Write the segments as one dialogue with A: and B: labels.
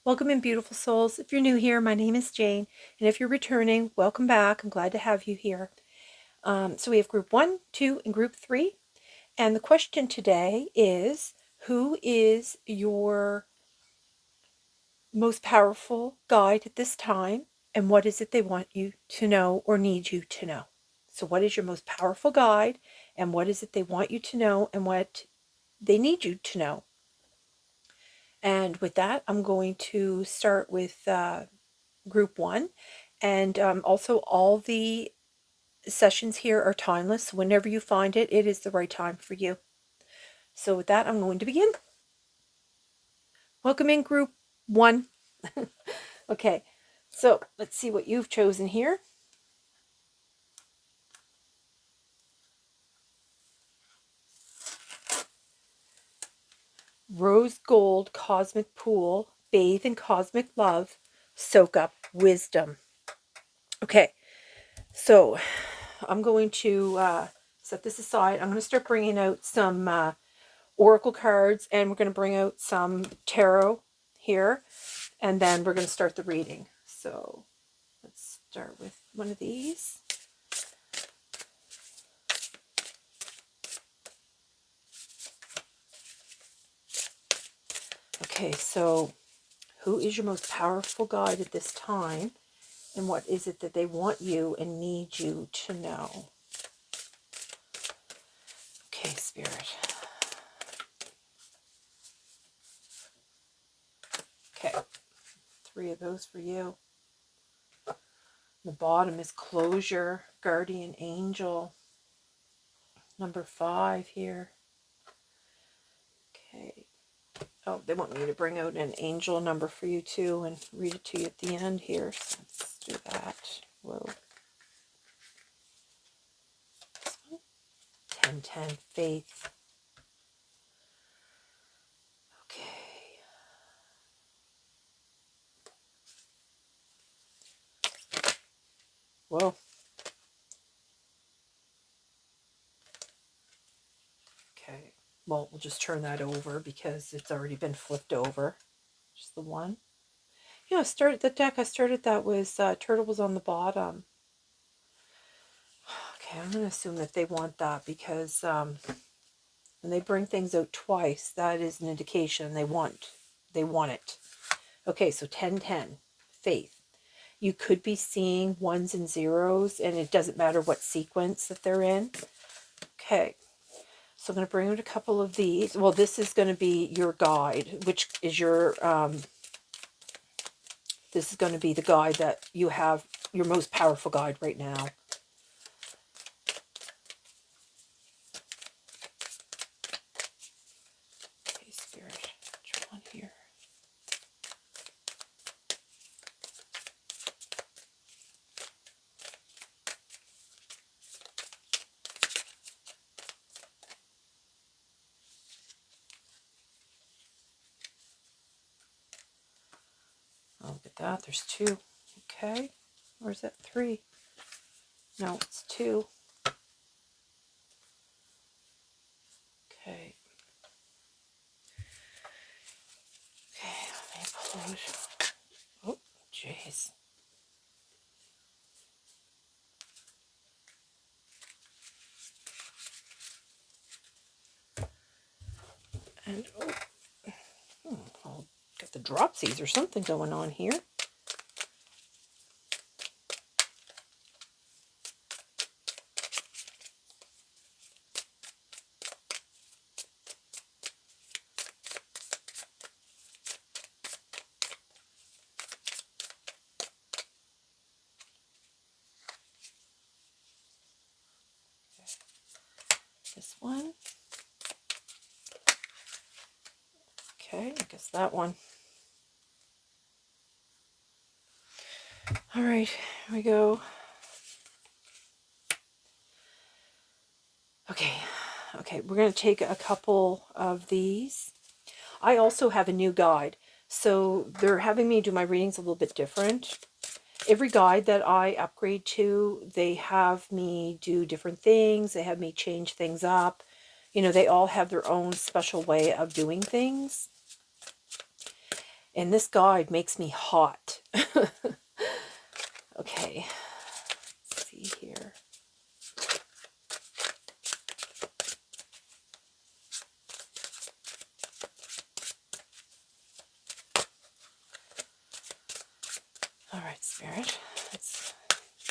A: Welcome in, beautiful souls. If you're new here, my name is Jane, and if you're returning, welcome back. I'm glad to have you here. So we have group 1, 2, and group 3. And the question today is, who is your most powerful guide at this time, and what is it they want you to know or need you to know? So what is your most powerful guide, and what is it they want you to know, and what they need you to know? And with that, I'm going to start with group 1. And also all the sessions here are timeless. So whenever you find it, it is the right time for you. So with that, I'm going to begin. Welcome in, group 1. Okay, so let's see what you've chosen here. Rose gold cosmic pool, bathe in cosmic love, soak up wisdom. Okay, so I'm going to set this aside. I'm going to start bringing out some oracle cards, and we're going to bring out some tarot here, and then we're going to start the reading. So let's start with one of these. Okay, so who is your most powerful guide at this time, and what is it that they want you and need you to know? Okay, Spirit. Okay, 3 of those for you. The bottom is closure, guardian angel. Number 5 here. Okay. Oh, they want me to bring out an angel number for you too and read it to you at the end here. So let's do that. Whoa. 10-10, faith. Okay. Whoa. Okay. Well, we'll just turn that over because it's already been flipped over. Just the one. Yeah, I started the deck. I started that was turtle was on the bottom. Okay, I'm going to assume that they want that because when they bring things out twice, that is an indication they want it. Okay, so 10-10, faith. You could be seeing 1s and 0s, and it doesn't matter what sequence that they're in. Okay, so I'm going to bring out a couple of these. Well, this is going to be your guide, which is your, this is going to be the guide that you have, your most powerful guide right now. Okay, Spirit, which one here? Oh, look at that. There's 2. Okay. Or is that 3? No, it's 2. Okay. Okay, let me close. Oh, jeez. And, I'll get the dropsies or something going on here. This one. Okay, I guess that one. All right, here we go. Okay, we're going to take a couple of these. I also have a new guide, so they're having me do my readings a little bit different. Every guide that I upgrade to, they have me do different things. They have me change things up. You know, they all have their own special way of doing things. And this guide makes me hot. Okay, let's see here. All right, Spirit, let's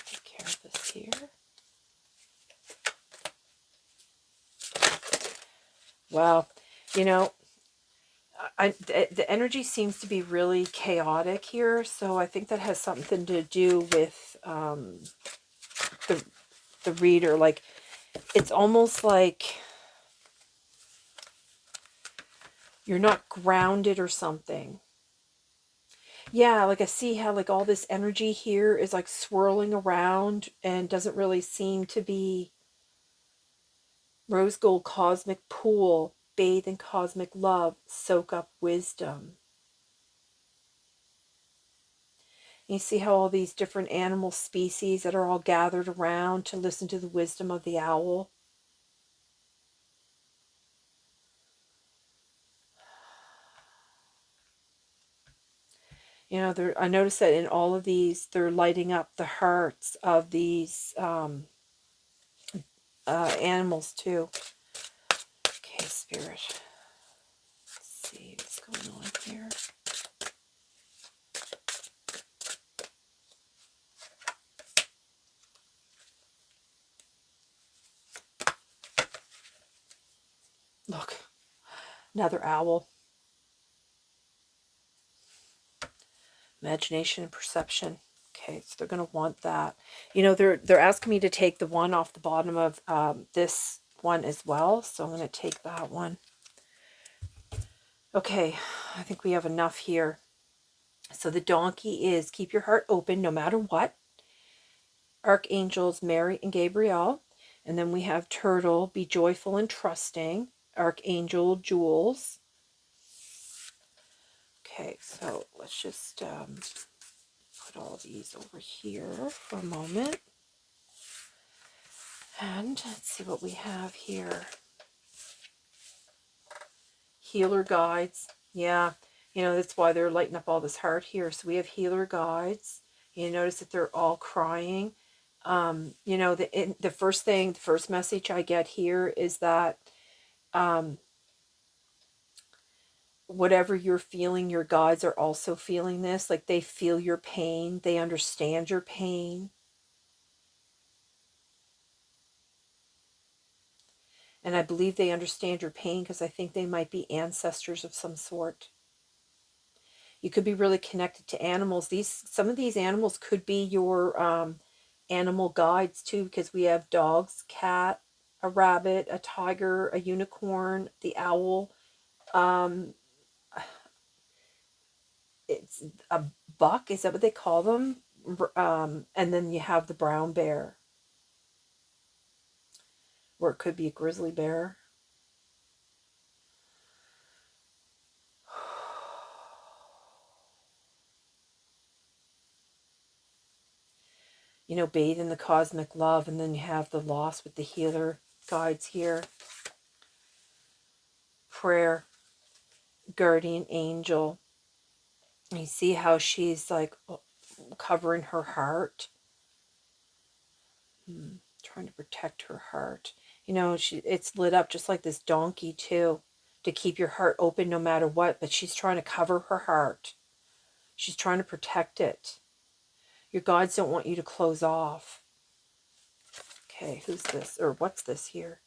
A: take care of this here. Wow, you know, the energy seems to be really chaotic here, so I think that has something to do with the reader. Like, it's almost like you're not grounded or something. Yeah, like I see how like all this energy here is like swirling around and doesn't really seem to be rose gold cosmic pool, bathe in cosmic love, soak up wisdom. You see how all these different animal species that are all gathered around to listen to the wisdom of the owl. You know, I noticed that in all of these, they're lighting up the hearts of these animals too. Okay, Spirit. Let's see what's going on here. Look, another owl. Imagination and perception. Okay, so they're going to want that. You know, they're asking me to take the one off the bottom of this one as well. So I'm going to take that one. Okay, I think we have enough here. So the donkey is keep your heart open no matter what. Archangels Mary and Gabriel. And then we have turtle, be joyful and trusting. Archangel Jules. Okay, so let's just put all these over here for a moment. And let's see what we have here. Healer guides. Yeah, you know, that's why they're lighting up all this heart here. So we have healer guides. You notice that they're all crying. You know, the first message I get here is that whatever you're feeling, your guides are also feeling this. Like, they feel your pain. They understand your pain. And I believe they understand your pain because I think they might be ancestors of some sort. You could be really connected to animals. Some of these animals could be your animal guides too, because we have dogs, cat, a rabbit, a tiger, a unicorn, the owl. It's a buck. Is that what they call them? And then you have the brown bear, or it could be a grizzly bear. You know, bathe in the cosmic love, and then you have the loss with the healer guides here. Prayer, guardian angel. You see how she's like covering her heart, trying to protect her heart. You know, it's lit up just like this donkey too, to keep your heart open no matter what, but she's trying to cover her heart. She's trying to protect it. Your guides don't want you to close off. Okay, who's this? Or what's this here?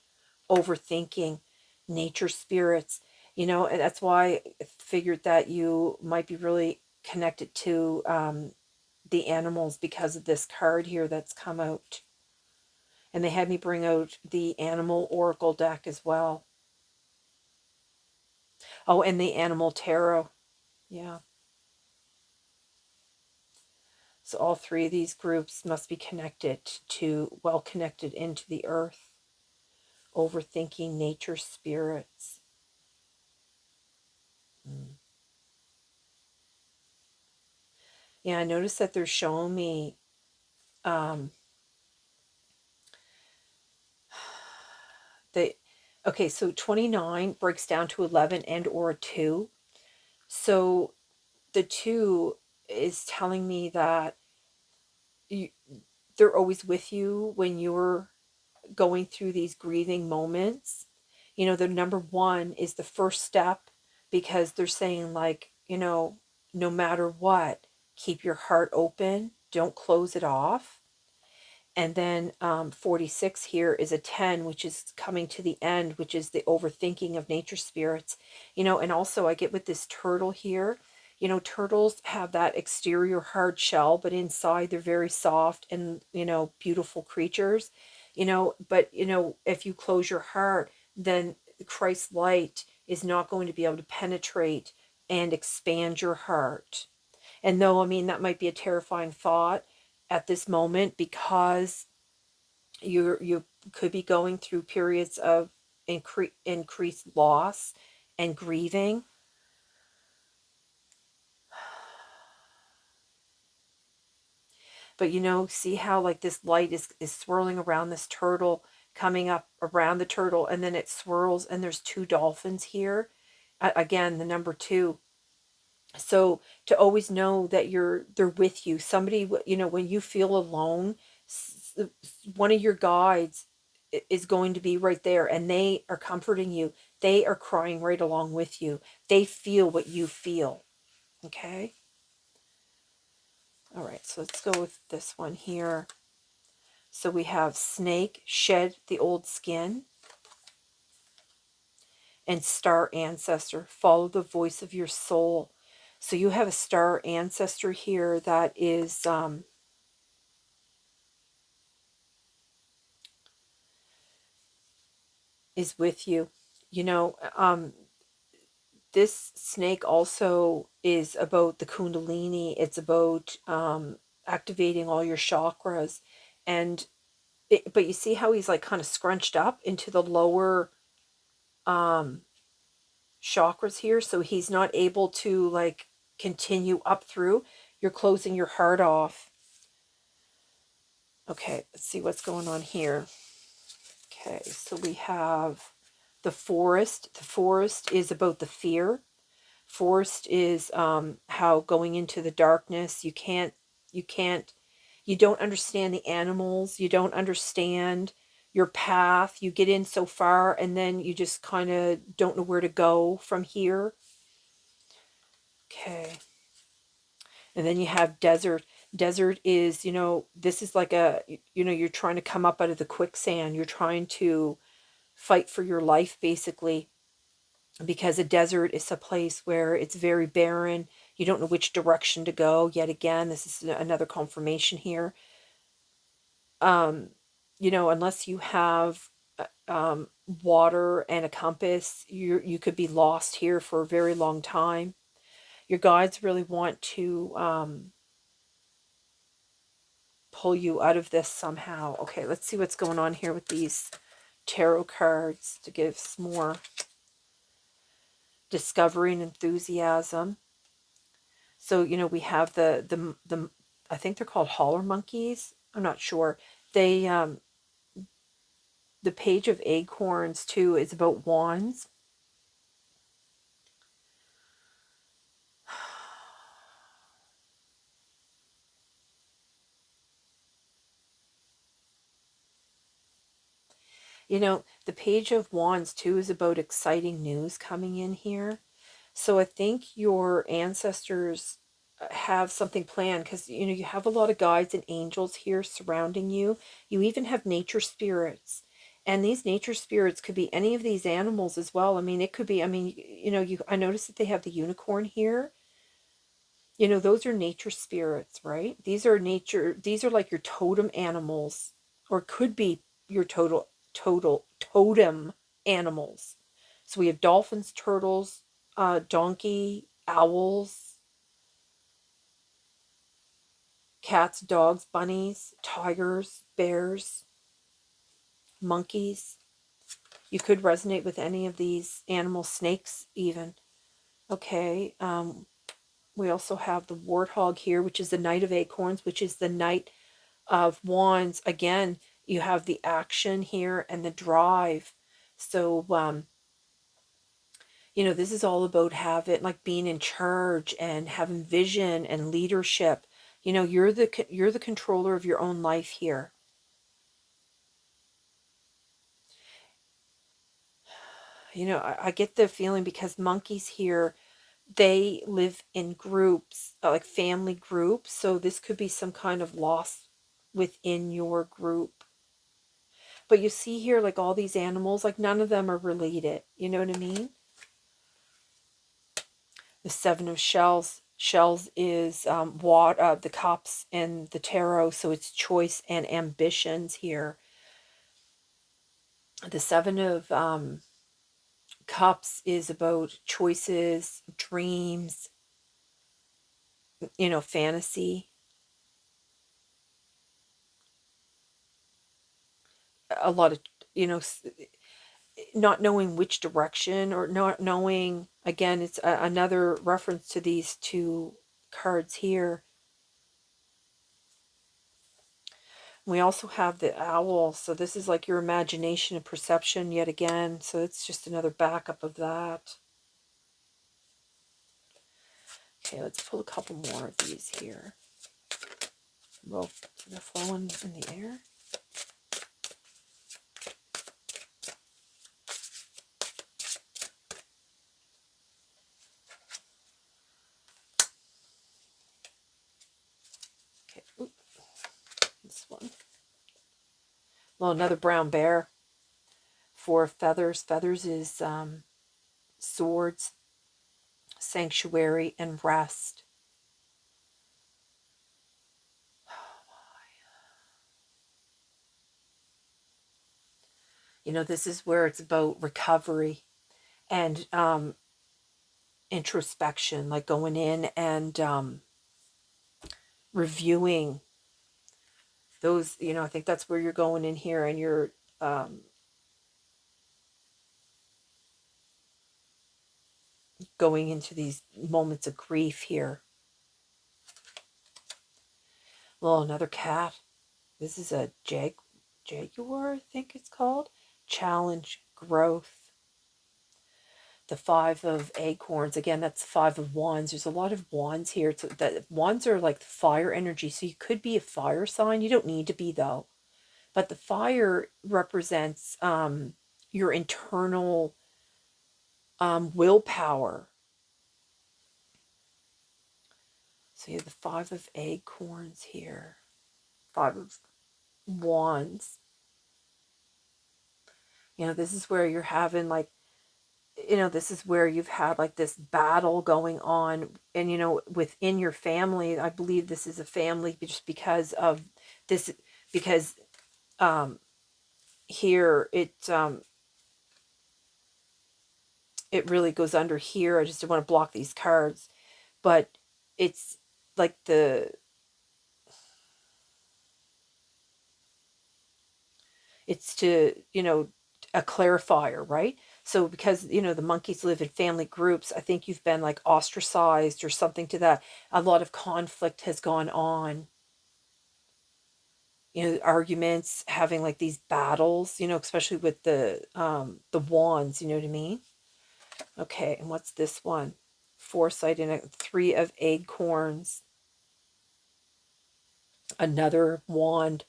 A: Overthinking, nature spirits. You know, and that's why I figured that you might be really connected to the animals because of this card here that's come out. And they had me bring out the animal oracle deck as well. Oh, and the animal tarot. Yeah. So all three of these groups must be connected to, well connected into the earth. Overthinking, nature spirits. Yeah, I noticed that they're showing me okay, so 29 breaks down to 11 and or 2. So the 2 is telling me that you, they're always with you when you're going through these grieving moments. You know, the number 1 is the first step, because they're saying, like, you know, no matter what, keep your heart open, don't close it off. And then 46 here is a 10, which is coming to the end, which is the overthinking of nature spirits. You know, and also I get with this turtle here, you know, turtles have that exterior hard shell, but inside they're very soft and, you know, beautiful creatures, you know, but, you know, if you close your heart, then Christ's light is not going to be able to penetrate and expand your heart. And though, I mean, that might be a terrifying thought at this moment, because you could be going through periods of increased loss and grieving. But, you know, see how, like, this light is swirling around this turtle, coming up around the turtle, and then it swirls, and there's 2 dolphins here. Again, the number 2. So to always know that they're with you. Somebody, you know, when you feel alone, one of your guides is going to be right there, and they are comforting you. They are crying right along with you. They feel what you feel. Okay? All right, so let's go with this one here. So we have snake, shed the old skin, and star ancestor, follow the voice of your soul. So you have a star ancestor here that is with you. You know, this snake also is about the kundalini. It's about activating all your chakras. And but you see how he's like kind of scrunched up into the lower chakras here, so he's not able to like continue up through. You're closing your heart off. Okay, let's see what's going on here. Okay, so we have the forest. The forest is about the fear. Forest is how going into the darkness, you can't, you don't understand the animals, you don't understand your path, you get in so far and then you just kind of don't know where to go from here. Okay. And then you have desert. Desert is, you know, this is like a, you know, you're trying to come up out of the quicksand. You're trying to fight for your life, basically, because a desert is a place where it's very barren. You don't know which direction to go. Yet again, this is another confirmation here. You know, unless you have water and a compass, you could be lost here for a very long time. Your guides really want to pull you out of this somehow. Okay, let's see what's going on here with these tarot cards to give some more discovery and enthusiasm. So, you know, we have the I think they're called holler monkeys. I'm not sure. They the page of acorns too is about wands. You know, the page of wands too is about exciting news coming in here. So I think your ancestors have something planned, because, you know, you have a lot of guides and angels here surrounding you. You even have nature spirits. And these nature spirits could be any of these animals as well. I mean, it could be, I mean, you know, I noticed that they have the unicorn here. You know, those are nature spirits, right? These are like your totem animals, or could be your totem animals. So we have dolphins, turtles, donkey, owls, cats, dogs, bunnies, tigers, bears, monkeys. You could resonate with any of these animals, snakes even. Okay, we also have the warthog here, which is the Knight of Acorns, which is the Knight of Wands. Again, you have the action here and the drive. So, You know, this is all about having, like, being in charge and having vision and leadership. You know, you're the controller of your own life here. You know, I get the feeling because monkeys here, they live in groups, like family groups. So this could be some kind of loss within your group. But you see here, like all these animals, like none of them are related. You know what I mean? The Seven of Shells. Shells is the cups and the tarot. So it's choice and ambitions here. The Seven of Cups is about choices, dreams, you know, fantasy. A lot of, you know, not knowing which direction, or not knowing, again, it's another reference to these two cards here. We also have the owl, so this is like your imagination and perception yet again, so it's just another backup of that. Okay, let's pull a couple more of these here. Well, they're flowing in the air. Okay, oops, this one. Well, another brown bear. For feathers. Feathers is swords, sanctuary, and rest. You know, this is where it's about recovery and introspection, like going in and reviewing those, you know, I think that's where you're going in here, and you're going into these moments of grief here. Well, another cat. This is a jaguar, I think it's called. Challenge, growth. The Five of Acorns, again, that's Five of Wands. There's a lot of wands here. So that wands are like fire energy, so you could be a fire sign. You don't need to be, though. But the fire represents your internal willpower. So you have the Five of Acorns here. Five of Wands. You know, this is where you're having, like, you know, this is where you've had like this battle going on, and, you know, within your family. I believe this is a family just because of this, because here it really goes under here. I just don't want to block these cards, but it's like it's to, you know, a clarifier, right? So because, you know, the monkeys live in family groups, I think you've been like ostracized or something to that. A lot of conflict has gone on. You know, arguments, having like these battles, you know, especially with the wands, you know what I mean? Okay, and what's this one? Foresight and a Three of Acorns. Another wand.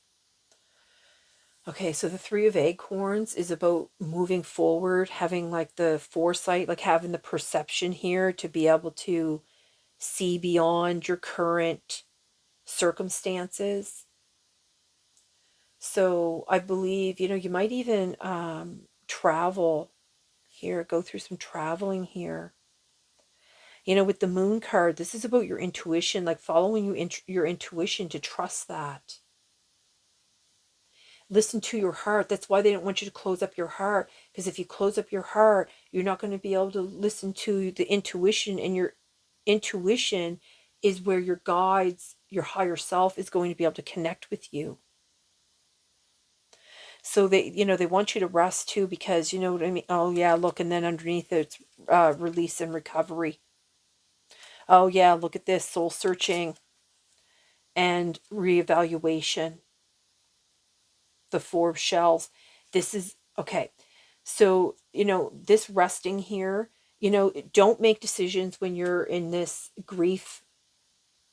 A: Okay, so the Three of Acorns is about moving forward, having like the foresight, like having the perception here to be able to see beyond your current circumstances. So I believe, you know, you might even travel here, go through some traveling here. You know, with the Moon card, this is about your intuition, like following your intuition, to trust that. Listen to your heart. That's why they don't want you to close up your heart, because if you close up your heart, you're not going to be able to listen to the intuition, and your intuition is where your guides, your higher self, is going to be able to connect with you. So they, you know, they want you to rest too, because, you know what I mean? Oh yeah, look, and then underneath it's release and recovery. Oh yeah, look at this, soul searching and reevaluation. The Four of Shells. This is, okay. So, you know, this resting here You know, don't make decisions when you're in this grief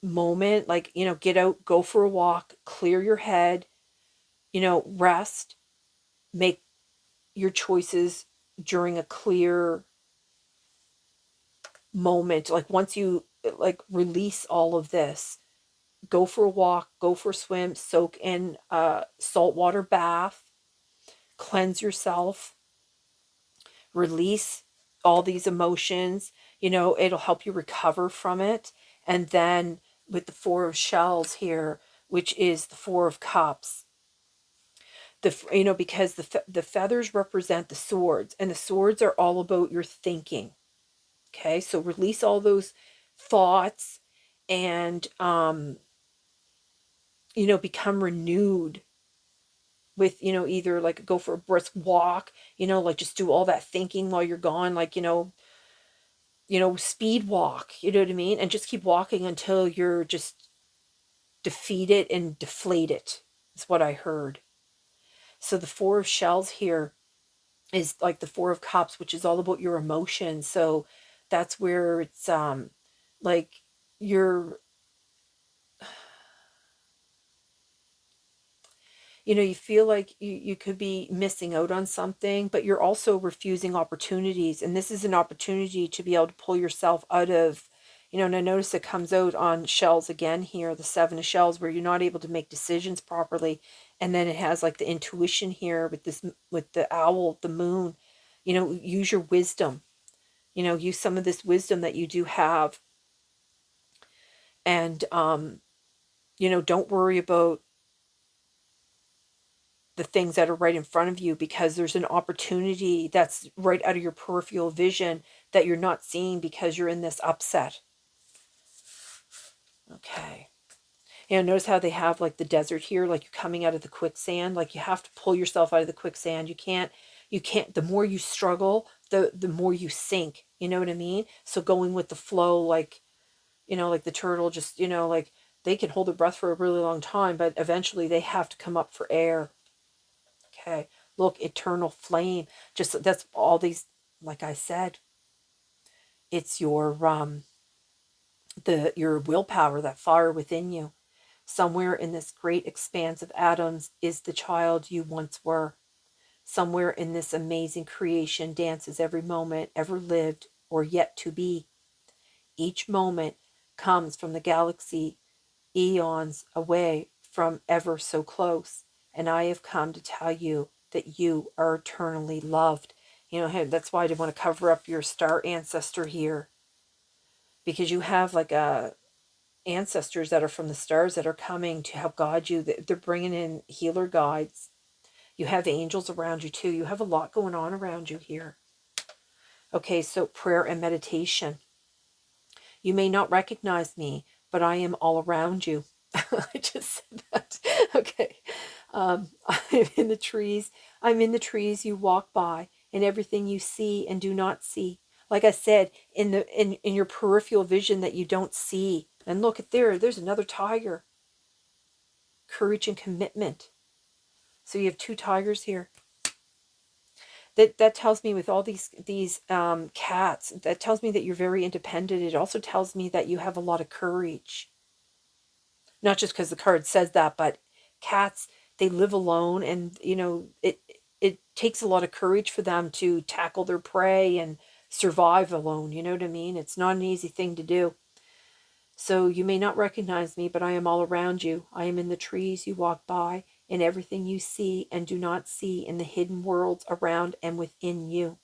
A: moment. Like, you know, get out, go for a walk, clear your head, you know, rest, make your choices during a clear moment. Like once you like release all of this, go for a walk, go for a swim, soak in a saltwater bath, cleanse yourself, release all these emotions. You know, it'll help you recover from it. And then with the Four of Shells here, which is the Four of Cups, you know, because the feathers represent the swords, and the swords are all about your thinking. Okay, so release all those thoughts and you know, become renewed with, you know, either like go for a brisk walk, you know, like just do all that thinking while you're gone, like, you know, speed walk, you know what I mean? And just keep walking until you're just defeated and deflated, is what I heard. So the Four of Shells here is like the Four of Cups, which is all about your emotions. So that's where it's like you're, you know, you feel like you could be missing out on something, but you're also refusing opportunities. And this is an opportunity to be able to pull yourself out of, you know, and I notice it comes out on shells again here, the Seven of Shells, where you're not able to make decisions properly. And then it has like the intuition here with this, with the owl, the moon, you know, use your wisdom, you know, use some of this wisdom that you do have. And, you know, don't worry about the things that are right in front of you, because there's an opportunity that's right out of your peripheral vision that you're not seeing because you're in this upset. Okay. And notice how they have like the desert here, like you're coming out of the quicksand, like you have to pull yourself out of the quicksand. You can't, the more you struggle, the more you sink. You know what I mean? So going with the flow, like, you know, like the turtle, just, you know, like they can hold their breath for a really long time, but eventually they have to come up for air. Okay, look, eternal flame. Just that's all these, like I said, it's your willpower, that fire within you. Somewhere in this great expanse of atoms is the child you once were. Somewhere in this amazing creation dances every moment ever lived or yet to be. Each moment comes from the galaxy eons away from ever so close. And I have come to tell you that you are eternally loved. You know, that's why I didn't want to cover up your star ancestor here. Because you have like ancestors that are from the stars that are coming to help guide you. They're bringing in healer guides. You have angels around you too. You have a lot going on around you here. Okay, so prayer and meditation. You may not recognize me, but I am all around you. I just said that. Okay. I'm in the trees. I'm in the trees you walk by, and everything you see and do not see. Like I said, in your peripheral vision that you don't see. And look at there's another tiger. Courage and commitment. So you have two tigers here. That tells me, with all these cats, that tells me that you're very independent. It also tells me that you have a lot of courage. Not just because the card says that, but cats, they live alone, and you know, it takes a lot of courage for them to tackle their prey and survive alone. You know what I mean? It's not an easy thing to do. So you may not recognize me, but I am all around you. I am in the trees you walk by, in everything you see and do not see, in the hidden worlds around and within you.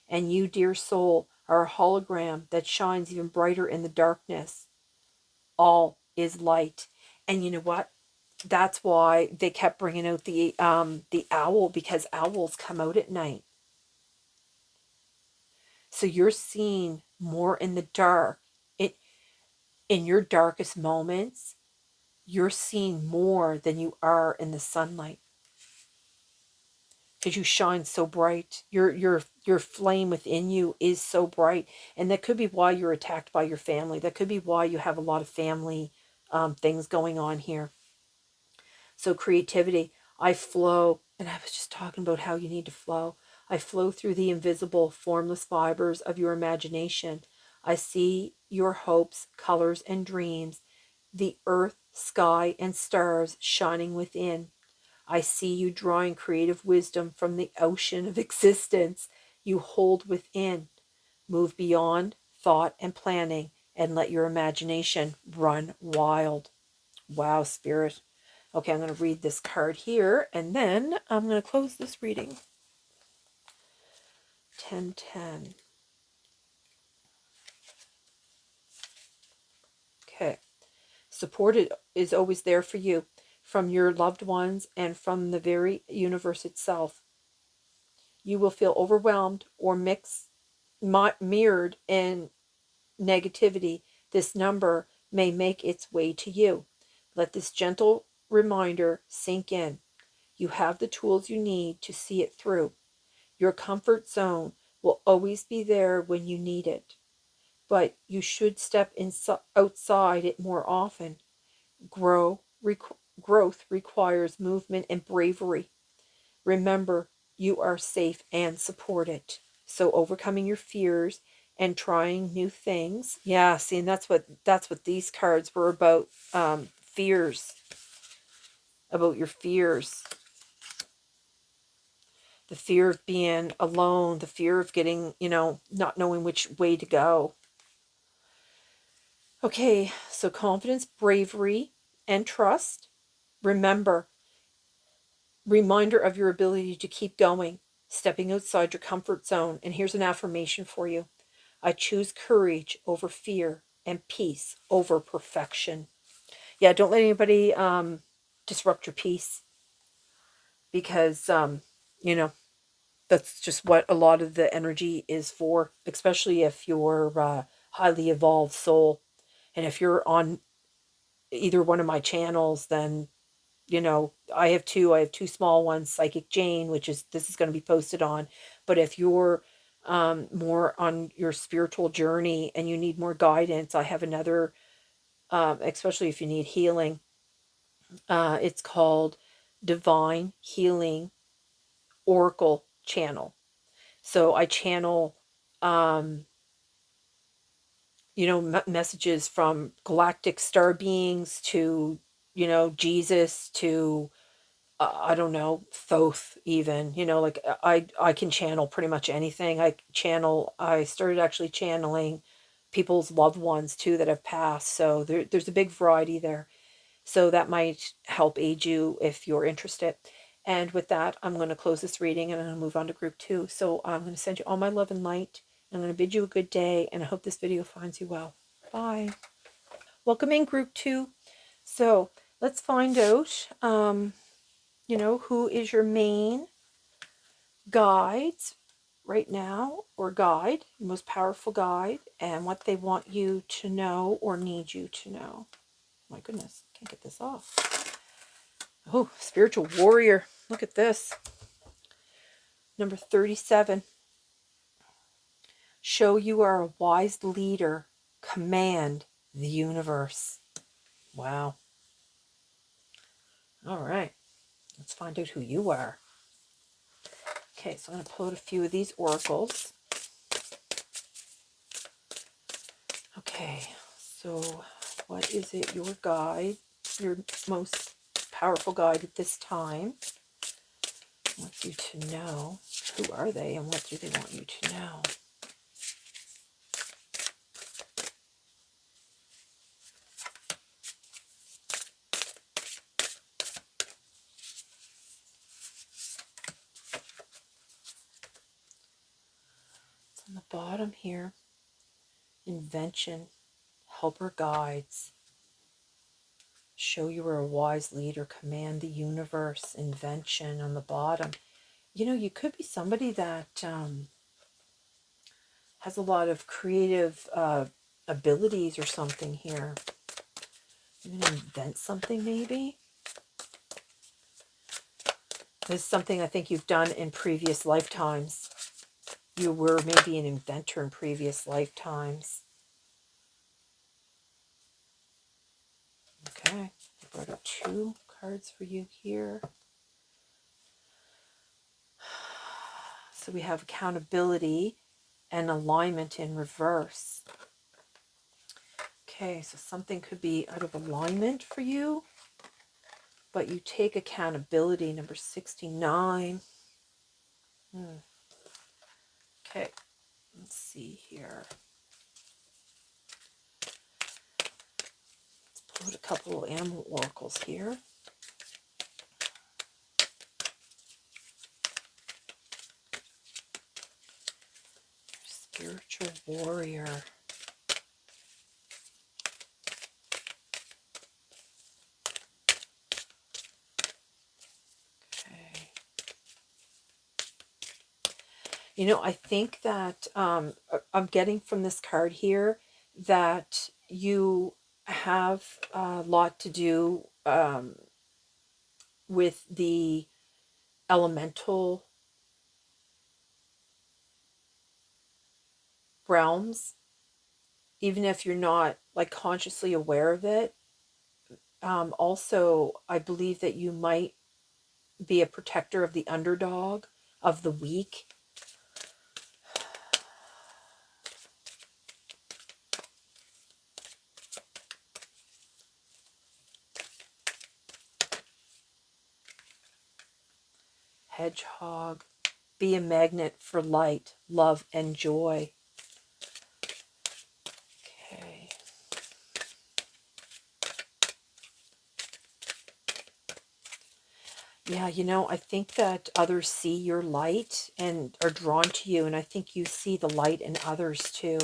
A: And you, dear soul, are a hologram that shines even brighter in the darkness. All is light. And you know what? That's why they kept bringing out the owl, because owls come out at night. So you're seeing more in the dark. In your darkest moments, you're seeing more than you are in the sunlight, because you shine so bright. Your flame within you is so bright, and that could be why you're attacked by your family. That could be why you have a lot of family things going on here. So creativity, I flow, and I was just talking about how you need to flow. I flow through the invisible, formless fibers of your imagination. I see your hopes, colors, and dreams, the earth, sky, and stars shining within. I see you drawing creative wisdom from the ocean of existence you hold within. Move beyond thought and planning and let your imagination run wild. Wow, Spirit. Okay, I'm going to read this card here, and then I'm going to close this reading. 1010. Okay. Support is always there for you from your loved ones and from the very universe itself. You will feel overwhelmed or mirrored in negativity. This number may make its way to you. Let this gentle reminder sink in. You have the tools you need to see it through. Your comfort zone will always be there when you need it, but you should step outside it more often. Growth requires movement and bravery. Remember, you are safe and supported. So overcoming your fears and trying new things. Yeah, see, and that's what these cards were about. Fears. About your fears. The fear of being alone, the fear of getting, not knowing which way to go. Okay, so confidence, bravery, and trust. Remember, reminder of your ability to keep going, stepping outside your comfort zone. And here's an affirmation for you. I choose courage over fear and peace over perfection. Yeah, don't let anybody disrupt your peace, because, that's just what a lot of the energy is for, especially if you're a highly evolved soul. And if you're on either one of my channels, then, I have two. I have two small ones, Psychicjane, this is going to be posted on. But if you're more on your spiritual journey and you need more guidance, I have another, especially if you need healing. It's called Divine Healing Oracle Channel. So I channel, messages from galactic star beings to, Jesus, to, I don't know, Thoth even, like I can channel pretty much anything. I started actually channeling people's loved ones too that have passed. So there's a big variety there. So that might help aid you if you're interested. And with that, I'm going to close this reading and I'm going to move on to group 2. So I'm going to send you all my love and light. I'm going to bid you a good day, and I hope this video finds you well. Bye. Welcome in group 2. So let's find out, who is your main guides right now, or guide, most powerful guide, and what they want you to know or need you to know. My goodness, can't get this off. Oh, spiritual warrior. Look at this. Number 37. Show you are a wise leader. Command the universe. Wow. All right. Let's find out who you are. Okay, so I'm going to pull out a few of these oracles. Okay, so what is it, your guide, your most powerful guide at this time wants you to know? Who are they and what do they want you to know? It's on the bottom here. Invention, helper guides. Show you are a wise leader, command the universe, invention on the bottom. You could be somebody that has a lot of creative abilities or something here. You're going to invent something maybe. This is something I think you've done in previous lifetimes. You were maybe an inventor in previous lifetimes. Okay, I brought up 2 cards for you here. So we have accountability and alignment in reverse. Okay, so something could be out of alignment for you, but you take accountability, number 69. Okay, let's see here. Let's pull out a couple of animal oracles here. Spiritual warrior. Okay. You know, I think that I'm getting from this card here that you have a lot to do with the elemental realms, even if you're not like consciously aware of it. Also, I believe that you might be a protector of the underdog, of the weak. Hedgehog. Be a magnet for light, love, and joy. Okay. Yeah, you know, I think that others see your light and are drawn to you, and I think you see the light in others too.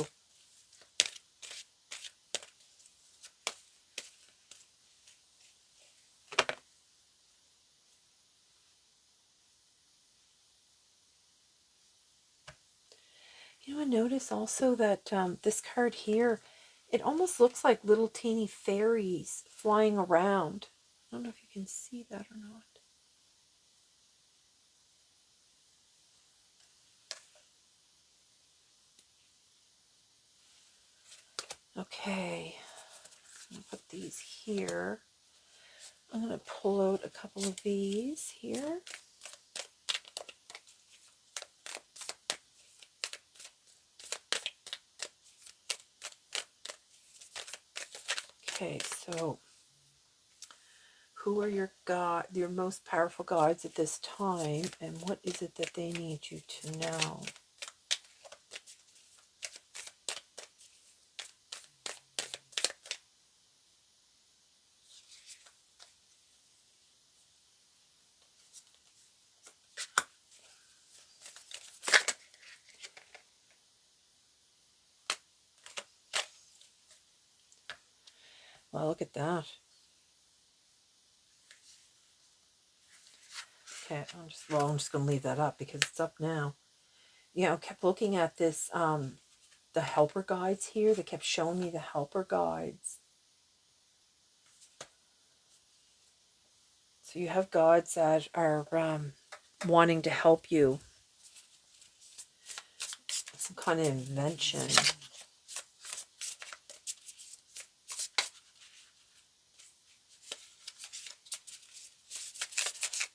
A: You know, I notice also that this card here, it almost looks like little teeny fairies flying around. I don't know if you can see that or not. Okay, I'm going to put these here. I'm going to pull out a couple of these here. Okay, so who are your your most powerful guides at this time, and what is it that they need you to know? Well, look at that. Okay, I'm just going to leave that up because it's up now. You know, I kept looking at this, the helper guides here. They kept showing me the helper guides. So you have guides that are wanting to help you. Some kind of invention.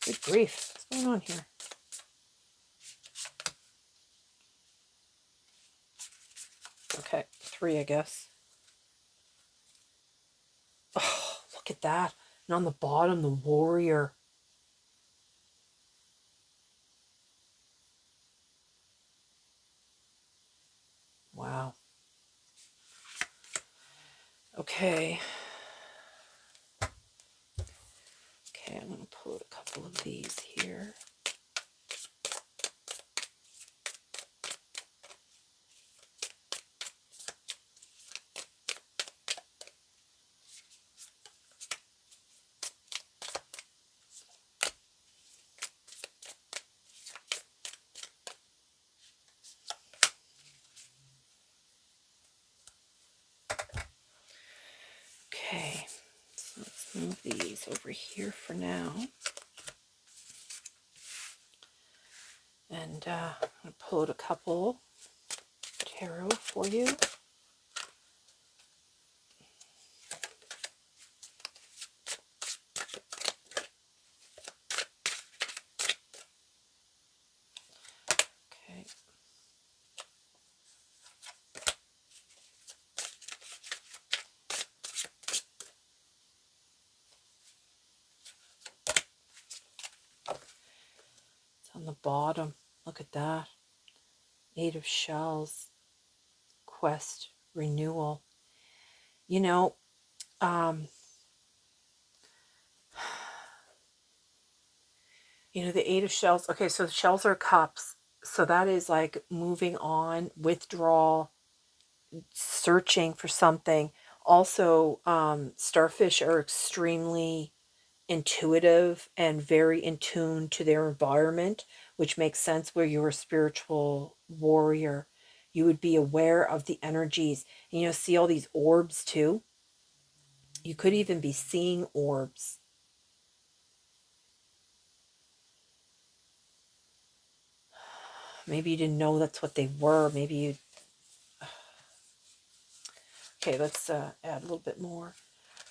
A: Good grief. What's going on here? Okay, 3, I guess. Oh, look at that. And on the bottom, the warrior. Wow. Okay. Okay, I'm going to pull out a couple of these here. Okay, so let's move these over here for now. And I'm going to pull out a couple tarot for you. the bottom. Look at that. 8 of Shells. Quest. Renewal. You know, the 8 of Shells. Okay, so the shells are cups. So that is like moving on, withdrawal, searching for something. Also, starfish are extremely intuitive and very in tune to their environment, which makes sense where you're a spiritual warrior. You would be aware of the energies. And see all these orbs too. You could even be seeing orbs. Maybe you didn't know that's what they were. Maybe you... Okay, let's add a little bit more.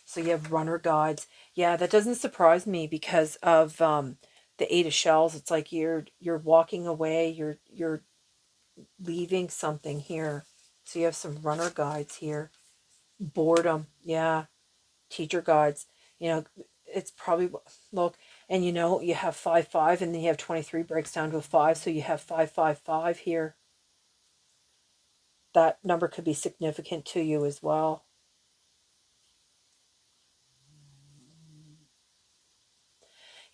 A: So you have runner guides. Yeah, that doesn't surprise me because of the 8 of Shells. It's like you're walking away. You're leaving something here. So you have some runner guides here. Boredom. Yeah. Teacher guides. It's probably... Look, and you have 5-5, and then you have 23 breaks down to a 5. So you have 5-5-5 here. That number could be significant to you as well.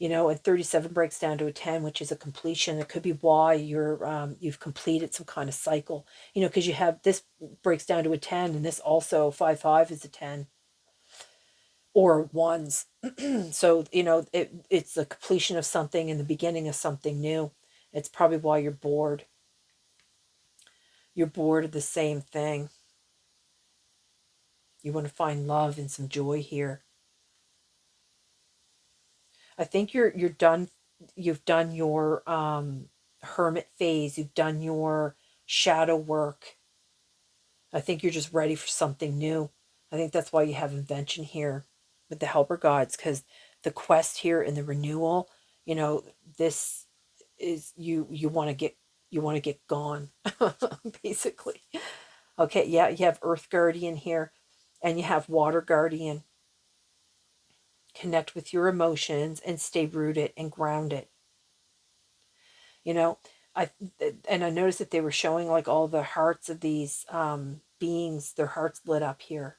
A: And 37 breaks down to a 10, which is a completion. It could be why you've completed some kind of cycle. Because you have this breaks down to a 10, and this also 5-5 is a 10 or ones. So it's the completion of something and the beginning of something new. It's probably why you're bored. You're bored of the same thing. You want to find love and some joy here. I think you're done. You've done your hermit phase. You've done your shadow work. I think you're just ready for something new. I think that's why you have invention here with the helper gods, because the quest here and the renewal, this is you want to get gone basically. Okay, yeah, you have earth guardian here and you have water guardian. Connect with your emotions and stay rooted and grounded. I noticed that they were showing like all the hearts of these beings, their hearts lit up here.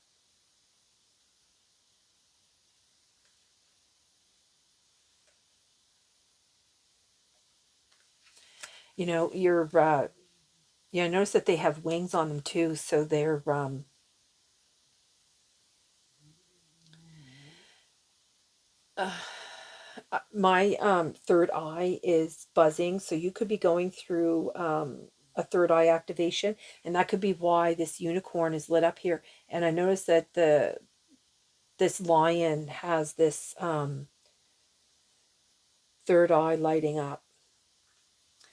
A: You're I notice that they have wings on them too, so they're my third eye is buzzing, so you could be going through a third eye activation, and that could be why this unicorn is lit up here. And I noticed that this lion has this third eye lighting up.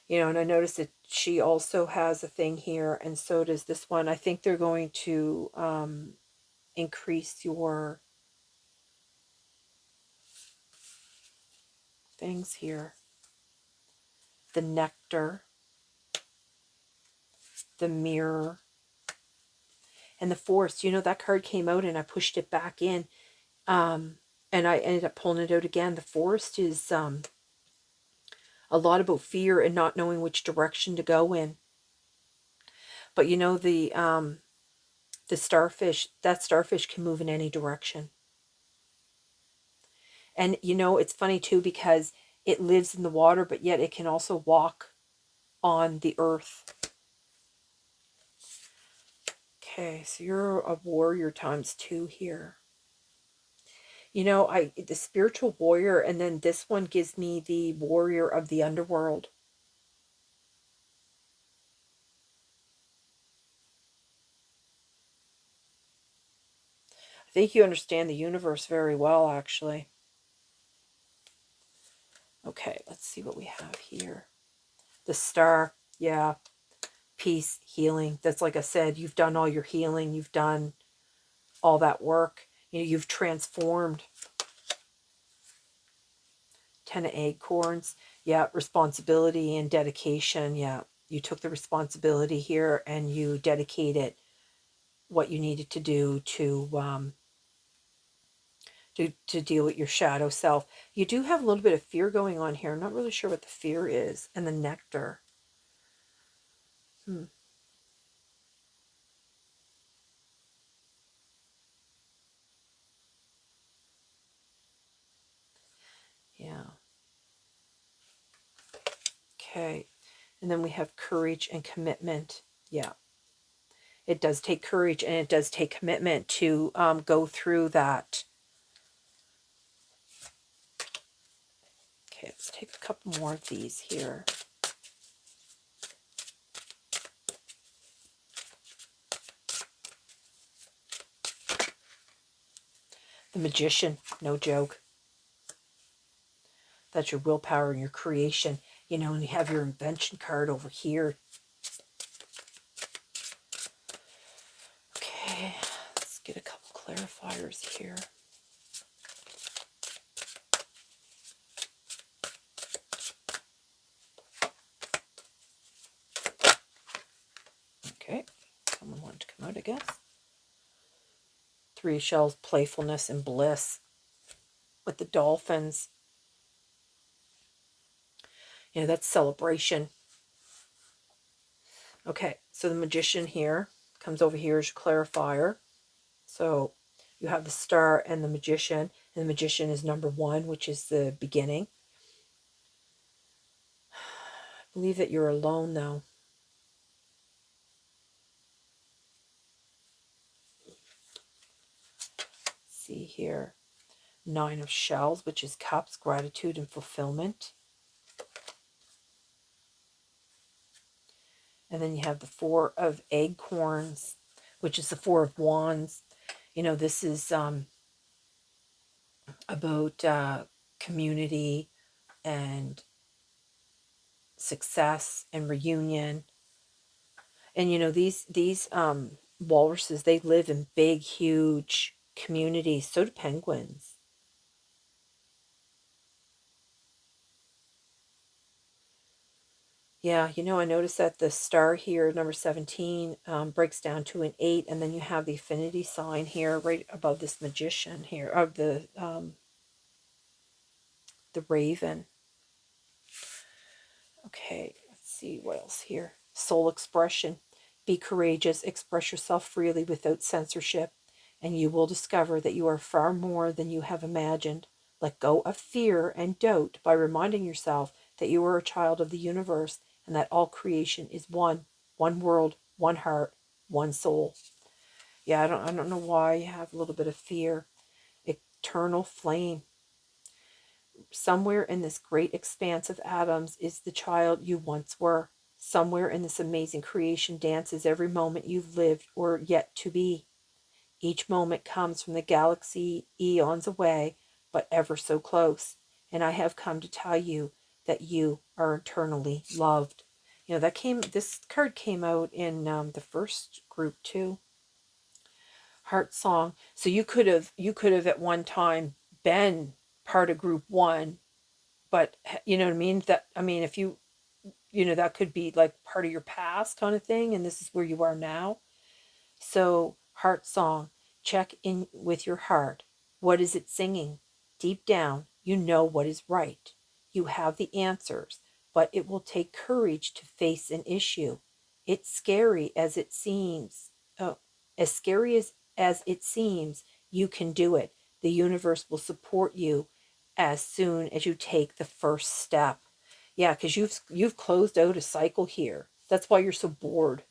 A: And I noticed that she also has a thing here, and so does this one. I think they're going to increase your things here. The nectar, the mirror, and the forest. That card came out and I pushed it back in, and I ended up pulling it out again. The forest is a lot about fear and not knowing which direction to go in. But the starfish, that starfish can move in any direction. And it's funny too, because it lives in the water, but yet it can also walk on the earth. Okay, so you're a warrior ×2 here. The spiritual warrior, and then this one gives me the warrior of the underworld. I think you understand the universe very well, actually. Okay, let's see what we have here. The star, yeah. Peace, healing. That's like I said, you've done all your healing. You've done all that work. You've transformed. 10 of acorns. Yeah, responsibility and dedication. Yeah, you took the responsibility here and you dedicated what you needed to do to deal with your shadow self. You do have a little bit of fear going on here. I'm not really sure what the fear is. And the nectar. Yeah. Okay. And then we have courage and commitment. Yeah. It does take courage and it does take commitment to go through that. Okay, let's take a couple more of these here. The Magician, no joke. That's your willpower and your creation. You know, and you have your invention card over here. Okay, let's get a couple clarifiers here. Okay, someone wanted to come out, I guess. Three of Shells, playfulness and bliss with the dolphins. You know, that's celebration. Okay, so the Magician here comes over here as your clarifier. So you have the Star and the Magician, and the Magician is number 1, which is the beginning. Believe that you're alone, though. See here. 9 of Shells, which is Cups, gratitude and fulfillment. And then you have the 4 of Acorns, which is the 4 of Wands. You know, this is about community and success and reunion. And you know, these walruses, they live in big, huge communities. So do penguins. Yeah, you know, I noticed that the star here, number 17, breaks down to an 8, and then you have the affinity sign here, right above this Magician here, of the raven. Okay, let's see what else here. Soul expression. Be courageous, express yourself freely without censorship, and you will discover that you are far more than you have imagined. Let go of fear and doubt by reminding yourself that you are a child of the universe and that all creation is one world, one heart, one soul. Yeah, I don't know why you have a little bit of fear. Eternal flame. Somewhere in this great expanse of atoms is the child you once were. Somewhere in this amazing creation dances every moment you've lived or yet to be. Each moment comes from the galaxy eons away, but ever so close. And I have come to tell you that you are eternally loved. You know, this card came out in the first group too. Heart Song. So you could have at one time been part of group 1, but you know what I mean? If you know, that could be like part of your past kind of thing, and this is where you are now. So, Heart Song, check in with your heart. What is it singing? Deep down, you know what is right. You have the answers, but it will take courage to face an issue. It's scary as it seems. Oh, as scary as it seems, you can do it. The universe will support you as soon as you take the first step. Yeah, because you've closed out a cycle here. That's why you're so bored.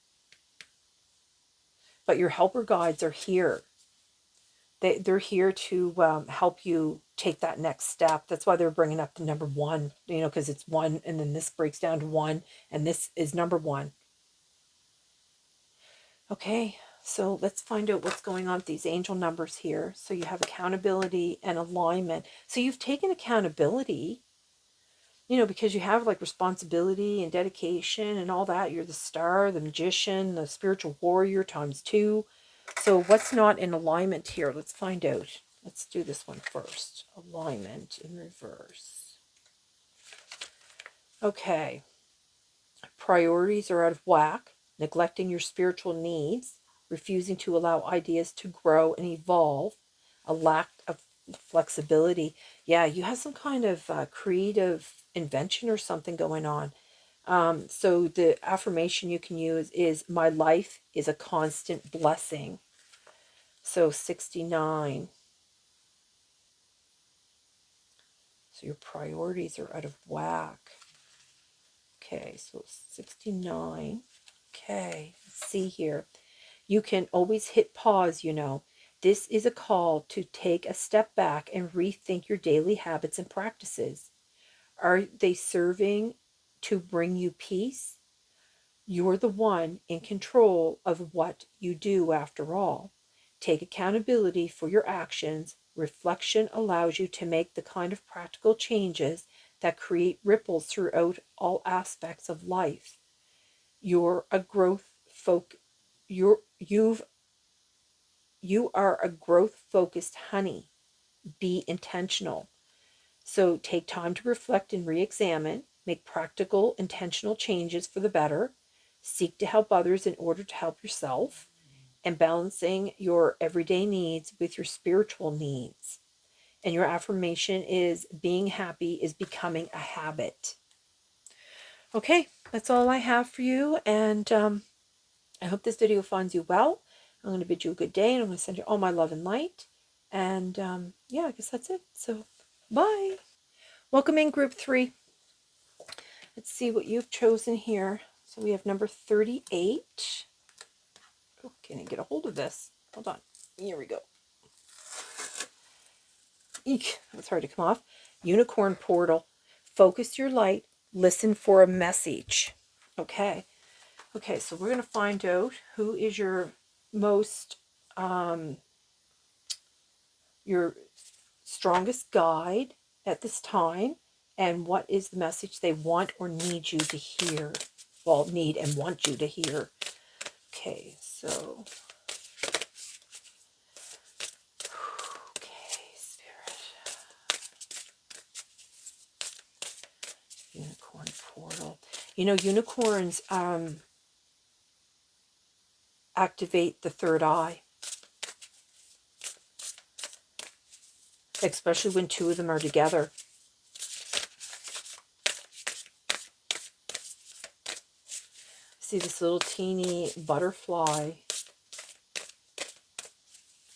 A: But your helper guides are here. They're here to help you take that next step. That's why they're bringing up the number 1, you know, because it's 1, and then this breaks down to 1, and this is number 1. Okay, so let's find out what's going on with these angel numbers here. So you have accountability and alignment. So you've taken accountability, you know, because you have like responsibility and dedication and all that. You're the Star, the Magician, the spiritual warrior ×2. So what's not in alignment here? Let's find out. Let's do this one first. Alignment in reverse. Okay. Priorities are out of whack. Neglecting your spiritual needs. Refusing to allow ideas to grow and evolve. A lack of flexibility. Yeah, you have some kind of creative invention or something going on. So the affirmation you can use is, my life is a constant blessing. So 69. So your priorities are out of whack. Okay, so 69. Okay, let's see here. You can always hit pause, you know. This is a call to take a step back and rethink your daily habits and practices. Are they serving to bring you peace? You're the one in control of what you do after all. Take accountability for your actions. Reflection allows you to make the kind of practical changes that create ripples throughout all aspects of life. You're a growth folk you are a growth focused honey. Be intentional. So take time to reflect and re-examine, make practical intentional changes for the better, seek to help others in order to help yourself, and balancing your everyday needs with your spiritual needs. And your affirmation is, being happy is becoming a habit. Okay, that's all I have for you, and I hope this video finds you well. I'm going to bid you a good day, and I'm going to send you all my love and light. And yeah, I guess that's it. So, bye. Welcome in group 3. Let's see what you've chosen here. So we have number 38. Oh, can I get a hold of this? Hold on. Here we go. Eek, that's hard to come off. Unicorn portal. Focus your light. Listen for a message. Okay. Okay, so we're going to find out who is your most, your strongest guide at this time, and what is the message they want or need you to hear. Well, need and want you to hear. Okay, so, okay, Spirit. Unicorn portal. You know, unicorns activate the third eye, especially when two of them are together. See this little teeny butterfly.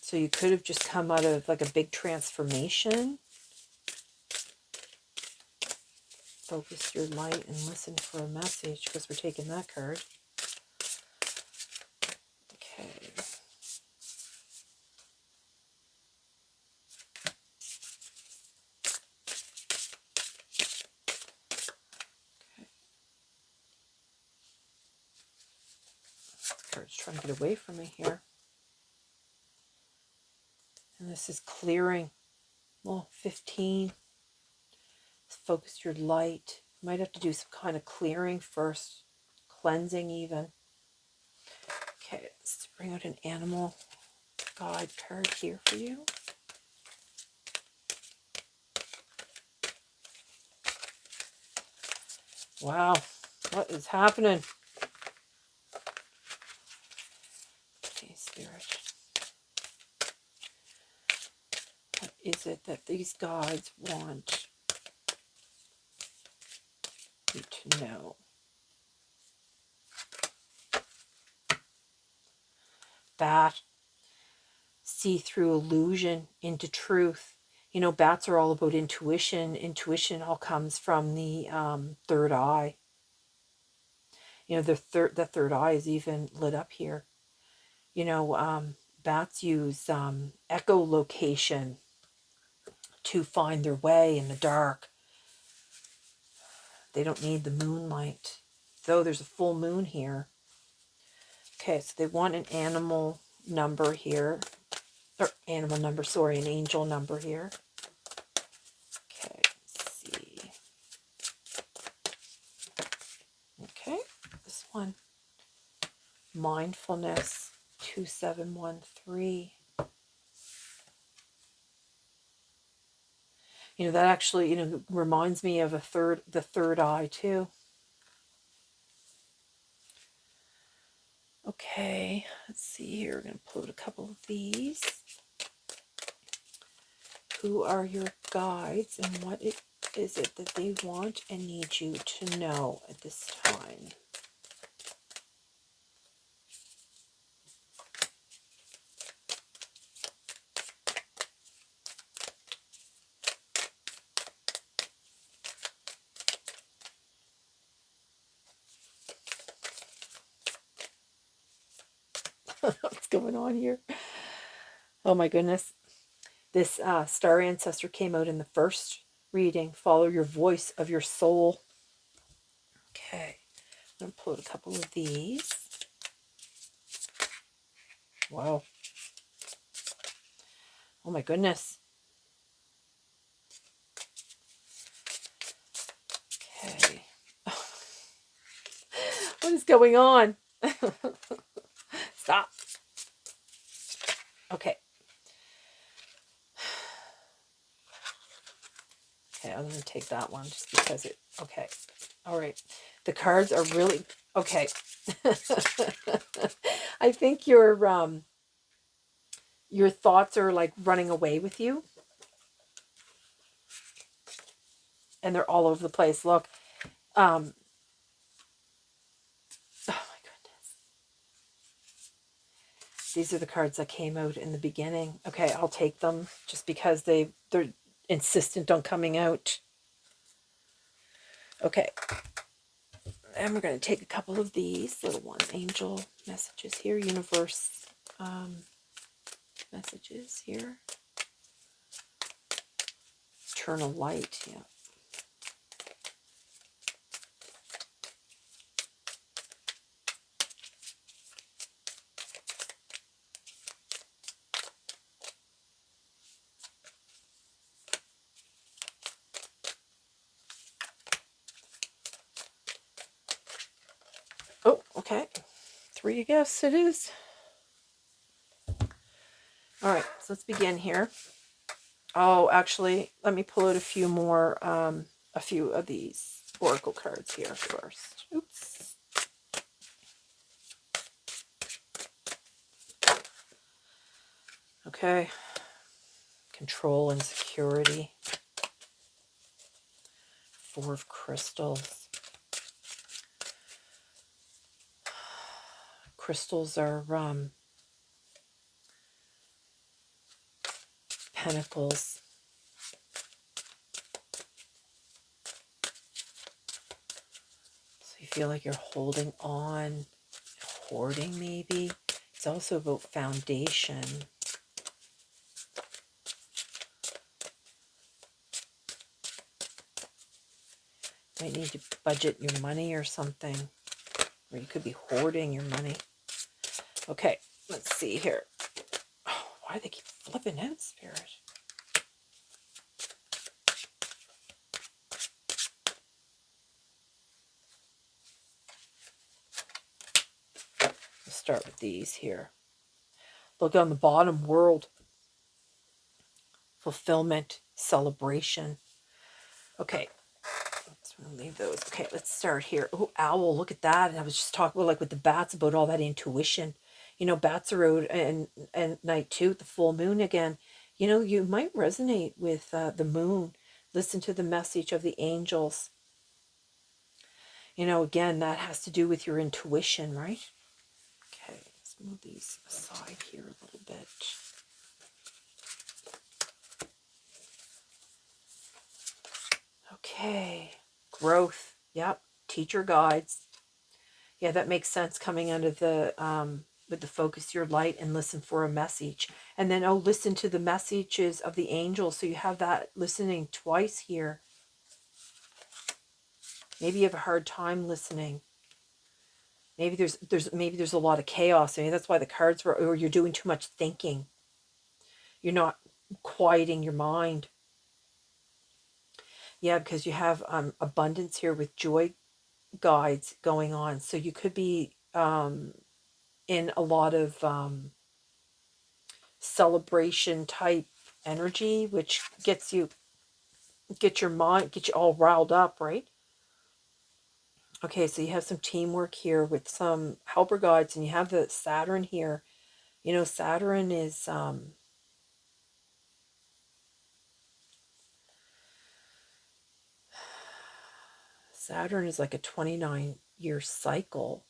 A: So you could have just come out of like a big transformation. Focus your light and listen for a message, because we're taking that card. Okay. This card's trying to get away from me here. And this is clearing. Well, 15. Focus your light. You might have to do some kind of clearing first. Cleansing even. Okay, let's bring out an animal guide card here for you. Wow, what is happening? Okay, Spirit. What is it that these guides want you to know? Bat. See through illusion into truth. You know, bats are all about intuition. Intuition all comes from the third eye. You know, the third eye is even lit up here. You know, bats use echolocation to find their way in the dark. They don't need the moonlight, though there's a full moon here. Okay, so they want an animal number here. Or animal number, sorry, an angel number here. Okay, let's see. Okay, this one. Mindfulness 2713. You know, that actually, you know, reminds me of the third eye too. Okay, let's see here. We're going to pull out a couple of these. Who are your guides and what is it that they want and need you to know at this time? What's going on here? Oh my goodness. This star ancestor came out in the first reading. Follow your voice of your soul. Okay. I'm going to pull out a couple of these. Wow. Oh my goodness. Okay. What is going on? Stop. Okay. Okay, I'm going to take that one just because it... Okay. All right. The cards are really... Okay. I think your thoughts are like running away with you. And they're all over the place. Look. Oh my goodness. These are the cards that came out in the beginning. Okay, I'll take them just because they're insistent on coming out. Okay. And we're going to take a couple of these little ones. Angel messages here. Universe messages here. Eternal light. Yeah. Oh, okay. 3, I guess it is. All right, so let's begin here. Oh, actually, let me pull out a few more, a few of these oracle cards here first. Oops. Okay. Control and security. 4 of crystals. Crystals are pentacles. So you feel like you're holding on, hoarding maybe. It's also about foundation. Might need to budget your money or something. Or you could be hoarding your money. Okay, let's see here. Oh, why do they keep flipping out, Spirit? We'll start with these here. Look on the bottom, world. Fulfillment, celebration. Okay, let's leave those. Okay, let's start here. Oh, owl, look at that. And I was just talking like with the bats about all that intuition. You know, bats are out and night too, the full moon again. You know, you might resonate with the moon. Listen to the message of the angels. You know, again, that has to do with your intuition, right? Okay, let's move these aside here a little bit. Okay, growth. Yep, teacher guides. Yeah, that makes sense coming under the with the focus your light and listen for a message. And then, oh, listen to the messages of the angels. So you have that listening twice here. Maybe you have a hard time listening. Maybe there's a lot of chaos. Maybe that's why the cards were, or you're doing too much thinking. You're not quieting your mind. Yeah, because you have abundance here with joy guides going on. So you could be in a lot of celebration type energy, which get your mind, get you all riled up, right? Okay, so you have some teamwork here with some helper guides, and you have the Saturn here. You know, Saturn is Saturn is like a 29-year cycle.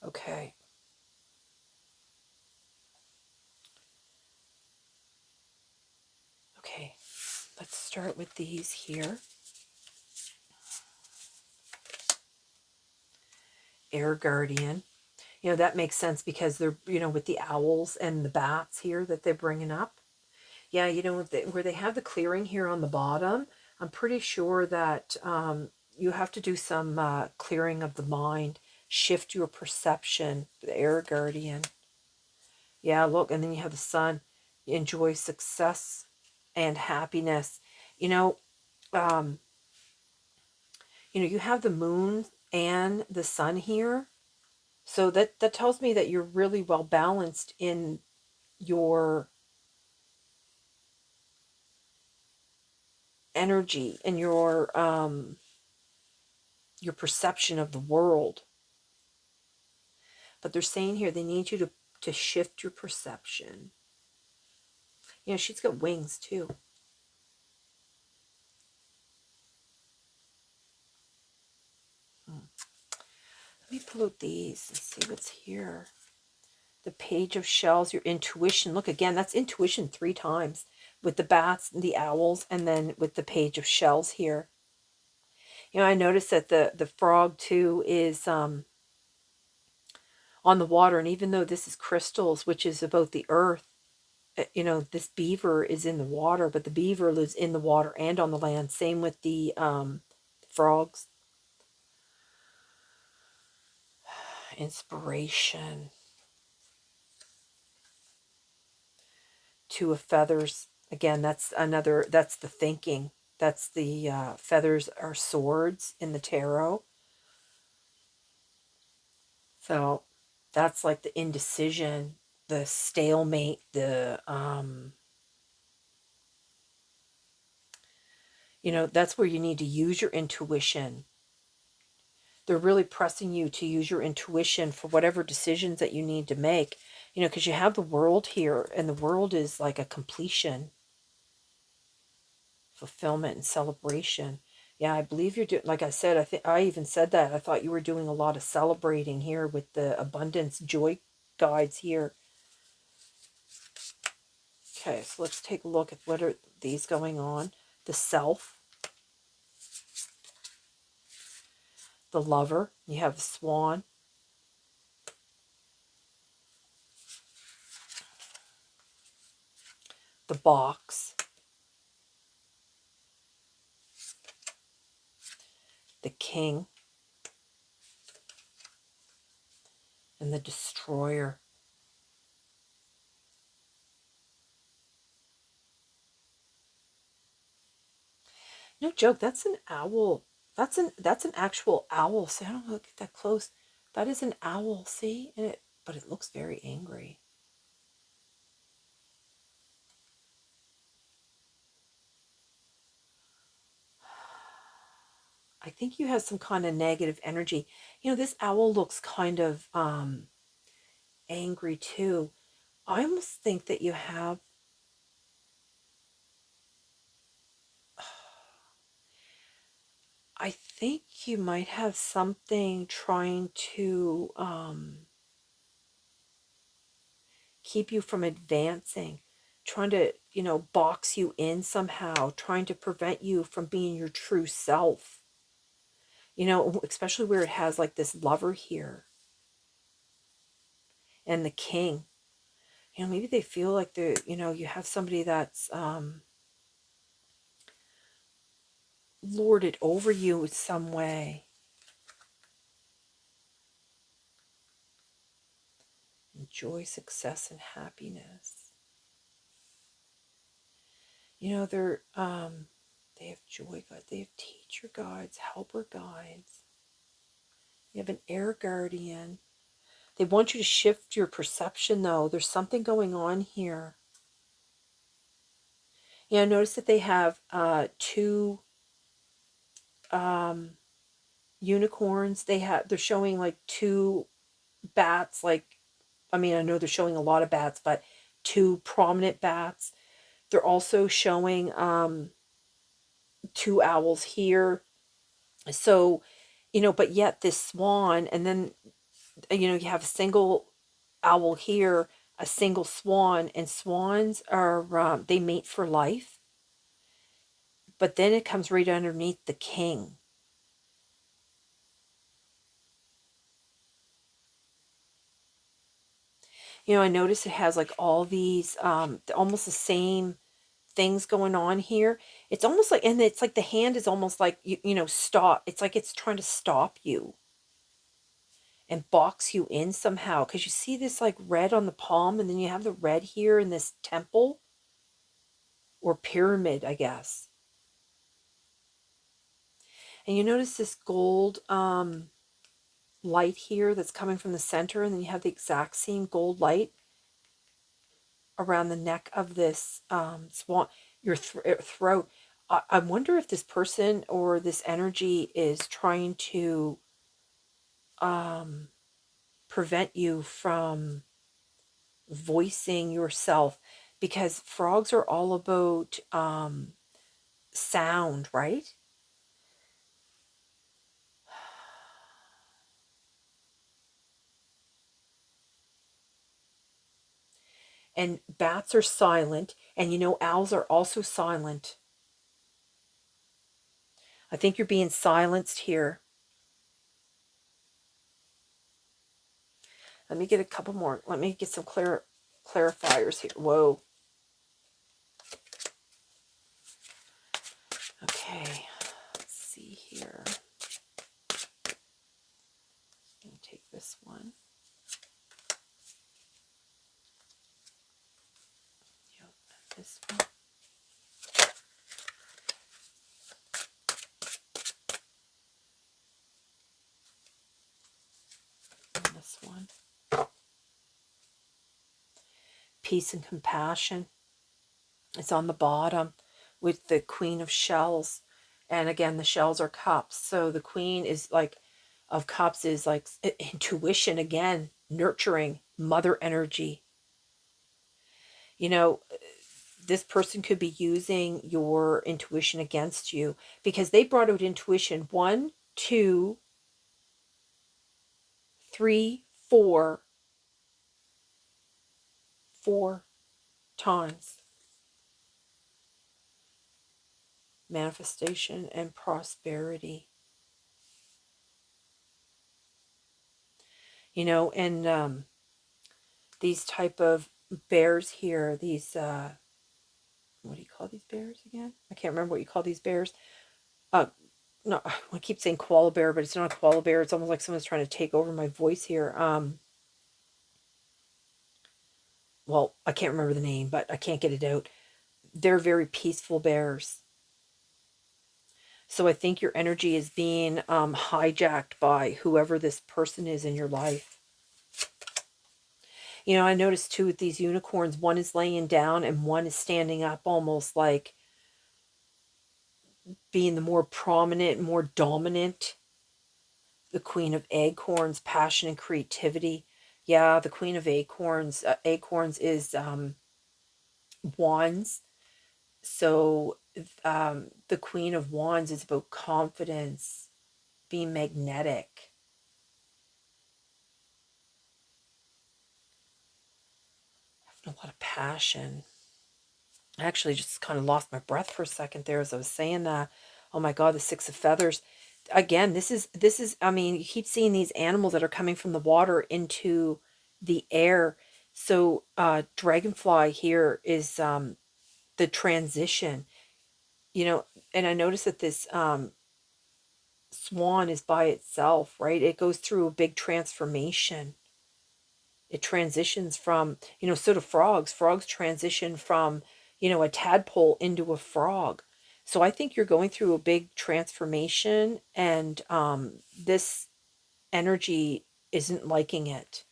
A: Okay. Okay, let's start with these here. Air guardian. You know, that makes sense because they're, you know, with the owls and the bats here that they're bringing up. Yeah, you know, where they have the clearing here on the bottom, I'm pretty sure that you have to do some clearing of the mind, shift your perception, the air guardian. Yeah, look, and then you have the sun. Enjoy success and happiness. You know, um, you have the moon and the sun here. So that tells me that you're really well balanced in your energy and your perception of the world. But they're saying here they need you to shift your perception. You know, she's got wings too. Let me pull out these and see what's here. The Page of Shells, your intuition. Look again, that's intuition 3 times with the bats and the owls, and then with the Page of Shells here. You know, I noticed that the frog too is on the water, and even though this is crystals, which is about the earth, you know, this beaver is in the water, but the beaver lives in the water and on the land. Same with the frogs. Inspiration. 2 of feathers. Again, that's the thinking. That's the feathers are swords in the tarot. So that's like the indecision, the stalemate, the you know, that's where you need to use your intuition. They're really pressing you to use your intuition for whatever decisions that you need to make. You know, because you have the world here, and the world is like a completion, fulfillment, and celebration. Yeah, I believe you're doing, like I said, I think I even said that. I thought you were doing a lot of celebrating here with the abundance joy guides here. Okay, so let's take a look at what are these going on. The self, the lover, you have the swan, the box, the king, and the destroyer. No joke, that's an owl. That's an actual owl. See, I don't look at that close. That is an owl, see? And but it looks very angry. I think you have some kind of negative energy. You know, this owl looks kind of angry too. I almost think that you have I think you might have something trying to keep you from advancing, trying to, you know, box you in somehow, trying to prevent you from being your true self. You know, especially where it has like this lover here and the king. You know, maybe they feel like they're, you know, you have somebody that's lorded over you in some way. Enjoy success and happiness. You know, they have joy guides, they have teacher guides, helper guides. You have an air guardian. They want you to shift your perception though. There's something going on here. Yeah, notice that they have two unicorns. They're showing like two bats, like, I mean, I know they're showing a lot of bats, but two prominent bats. They're also showing two owls here. So, but yet this swan, and then, you have a single owl here, a single swan, and swans are, they mate for life. But then it comes right underneath the king. I notice it has like all these, almost the same things going on here. It's almost like, and it's like the hand is almost like, stop. It's like it's trying to stop you and box you in somehow. Because you see this like red on the palm, and then you have the red here in this temple or pyramid, I guess. And you notice this gold light here that's coming from the center, and then you have the exact same gold light around the neck of this swan, your throat. I wonder if this person or this energy is trying to prevent you from voicing yourself, because frogs are all about sound, right? And bats are silent, and owls are also silent. I think you're being silenced here. Let me get a couple more. Let me get some clarifiers here. Whoa. Okay. Let's see here. I'm going to take this one. Yep, this one. And this one. Peace and compassion. It's on the bottom with the Queen of Shells. And again, the shells are cups. So the Queen is like, of Cups is like intuition again, nurturing, mother energy. This person could be using your intuition against you, because they brought out intuition 1, 2, 3, 4 times. Manifestation and prosperity. And these type of bears here, these, what do you call these bears again? I can't remember what you call these bears. No, I keep saying koala bear, but it's not a koala bear. It's almost like someone's trying to take over my voice here. Well, I can't remember the name, but I can't get it out. They're very peaceful bears. So I think your energy is being hijacked by whoever this person is in your life. I noticed too with these unicorns, one is laying down and one is standing up, almost like being the more prominent, more dominant. The Queen of Acorns, passion and creativity. Yeah, the Queen of Acorns. Acorns is wands. So the Queen of Wands is about confidence, being magnetic. Having a lot of passion. I actually just kind of lost my breath for a second there as I was saying that. Oh my God, the Six of Feathers. Again, this is, I mean, you keep seeing these animals that are coming from the water into the air. So dragonfly here is the transition, and I noticed that this swan is by itself, right? It goes through a big transformation. It transitions from, so do frogs. Frogs transition from, a tadpole into a frog. So I think you're going through a big transformation, and this energy isn't liking it.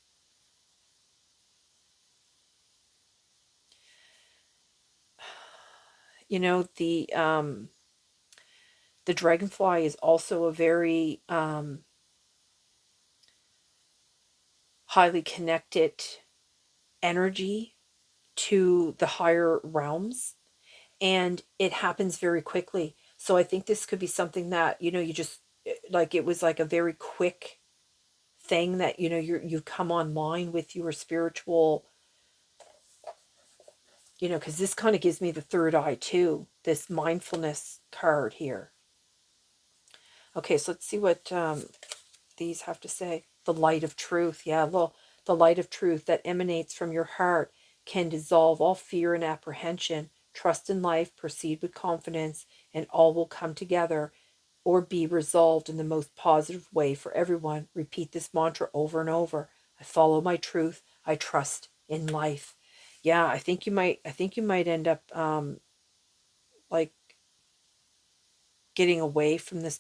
A: The The dragonfly is also a very highly connected energy to the higher realms, and it happens very quickly. So I think this could be something that, you know, you just, like, it was like a very quick thing that, you know, you come online with your spiritual, you know, because this kind of gives me the third eye too, this mindfulness card here. Okay, so let's see what these have to say. The light of truth. Yeah, well, the light of truth that emanates from your heart can dissolve all fear and apprehension. Trust in life, proceed with confidence, and all will come together or be resolved in the most positive way for everyone. Repeat this mantra over and over. I follow my truth. I trust in life. Yeah, I think you might end up like getting away from this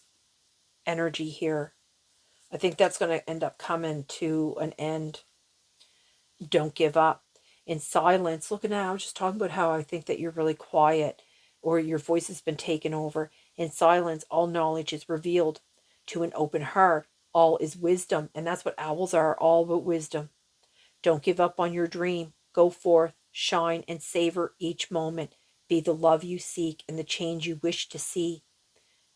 A: energy here. I think that's going to end up coming to an end. Don't give up. In silence, look at now, I was just talking about how I think that you're really quiet or your voice has been taken over. In silence, all knowledge is revealed. To an open heart, all is wisdom. And that's what owls are, all about wisdom. Don't give up on your dream. Go forth, shine, and savor each moment. Be the love you seek and the change you wish to see.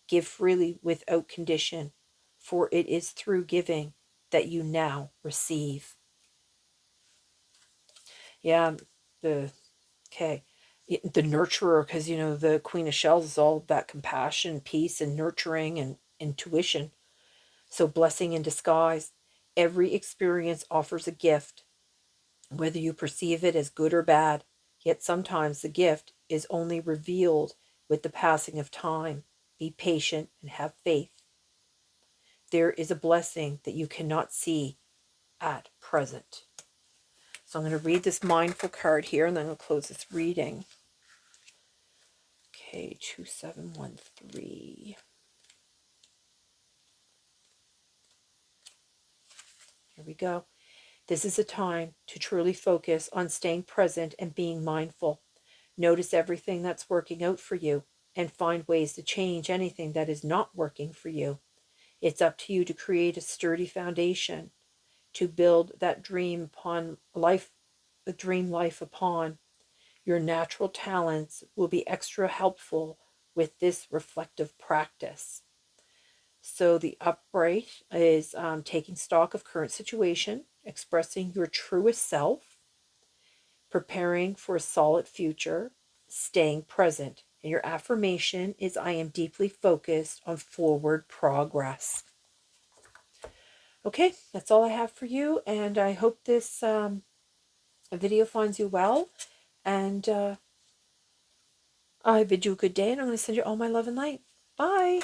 A: Give freely without condition, for it is through giving that you now receive. Yeah, the okay. The nurturer, because you know the Queen of Shells is all about compassion, peace, and nurturing and intuition. So blessing in disguise. Every experience offers a gift, whether you perceive it as good or bad. Yet sometimes the gift is only revealed with the passing of time. Be patient and have faith. There is a blessing that you cannot see at present. So I'm going to read this mindful card here, and then I'm going to close this reading. Okay, 2713. Here we go. This is a time to truly focus on staying present and being mindful. Notice everything that's working out for you and find ways to change anything that is not working for you. It's up to you to create a sturdy foundation, to build that dream upon life, the dream life upon. Your natural talents will be extra helpful with this reflective practice. So the upright is taking stock of current situation, expressing your truest self, preparing for a solid future, staying present. And your affirmation is, I am deeply focused on forward progress. Okay, that's all I have for you. And I hope this video finds you well. And I bid you a good day. And I'm going to send you all my love and light. Bye.